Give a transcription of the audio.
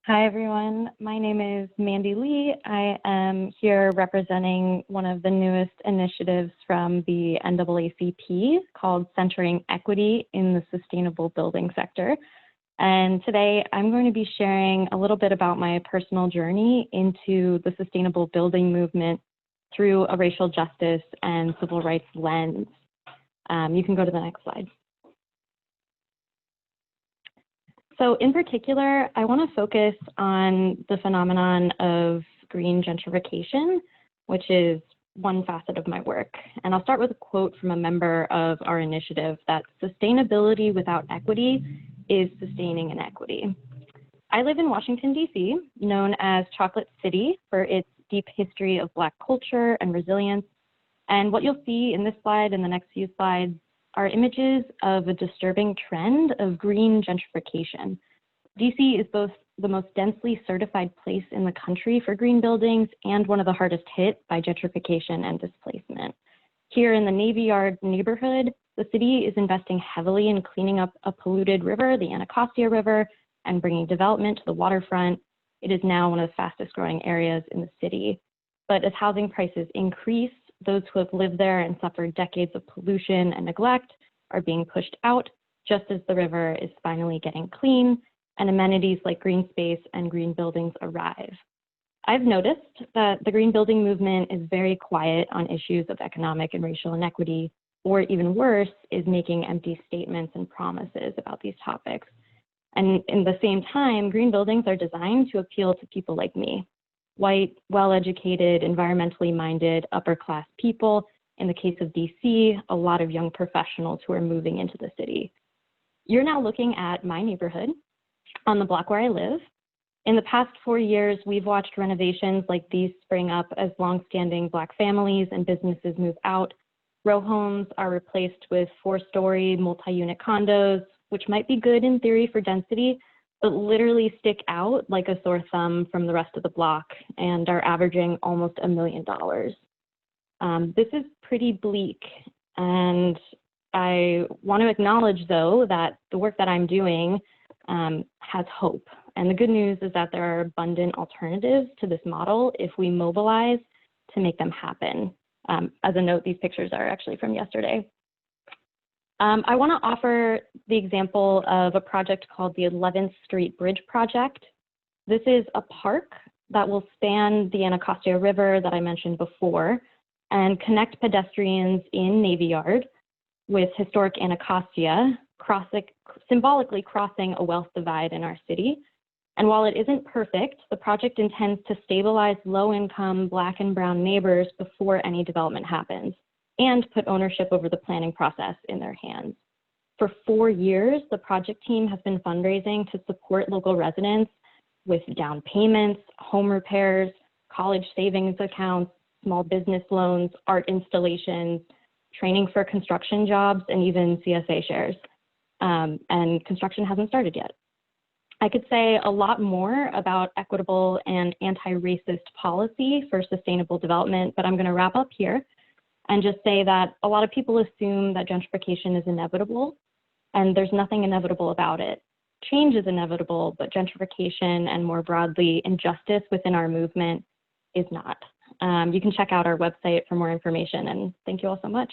Hi, everyone. My name is Mandy Lee. I am here representing one of the newest initiatives from the NAACP called Centering Equity in the Sustainable Building Sector. And today I'm going to be sharing a little bit about my personal journey into the sustainable building movement through a racial justice and civil rights lens. You can go to the next slide. So in particular, I want to focus on the phenomenon of green gentrification, which is one facet of my work. And I'll start with a quote from a member of our initiative that sustainability without equity is sustaining inequity. I live in Washington, D.C., known as Chocolate City for its deep history of Black culture and resilience. And what you'll see in this slide and the next few slides are images of a disturbing trend of green gentrification. DC is both the most densely certified place in the country for green buildings and one of the hardest hit by gentrification and displacement. Here in the Navy Yard neighborhood, the city is investing heavily in cleaning up a polluted river, the Anacostia River, and bringing development to the waterfront. It is now one of the fastest growing areas in the city. But as housing prices increase, those who have lived there and suffered decades of pollution and neglect are being pushed out, just as the river is finally getting clean and amenities like green space and green buildings arrive. I've noticed that the green building movement is very quiet on issues of economic and racial inequity, or even worse, is making empty statements and promises about these topics. And in the same time, green buildings are designed to appeal to people like me. White, well-educated, environmentally minded, upper-class people. In the case of DC, a lot of young professionals who are moving into the city. You're now looking at my neighborhood on the block where I live. In the past 4 years, we've watched renovations like these spring up as longstanding Black families and businesses move out. Row homes are replaced with 4-story multi-unit condos, which might be good in theory for density, but literally stick out like a sore thumb from the rest of the block and are averaging almost $1 million. This is pretty bleak, and I want to acknowledge, though, that the work that I'm doing has hope. And the good news is that there are abundant alternatives to this model if we mobilize to make them happen. As a note, these pictures are actually from yesterday. I want to offer the example of a project called the 11th Street Bridge Project. This is a park that will span the Anacostia River that I mentioned before and connect pedestrians in Navy Yard with historic Anacostia, symbolically crossing a wealth divide in our city. And while it isn't perfect, the project intends to stabilize low-income Black and brown neighbors before any development happens, and put ownership over the planning process in their hands. For 4 years, the project team has been fundraising to support local residents with down payments, home repairs, college savings accounts, small business loans, art installations, training for construction jobs, and even CSA shares. And construction hasn't started yet. I could say a lot more about equitable and anti-racist policy for sustainable development, but I'm going to wrap up here and just say that a lot of people assume that gentrification is inevitable, and there's nothing inevitable about it. Change is inevitable, but gentrification and more broadly, injustice within our movement is not. You can check out our website for more information, and thank you all so much.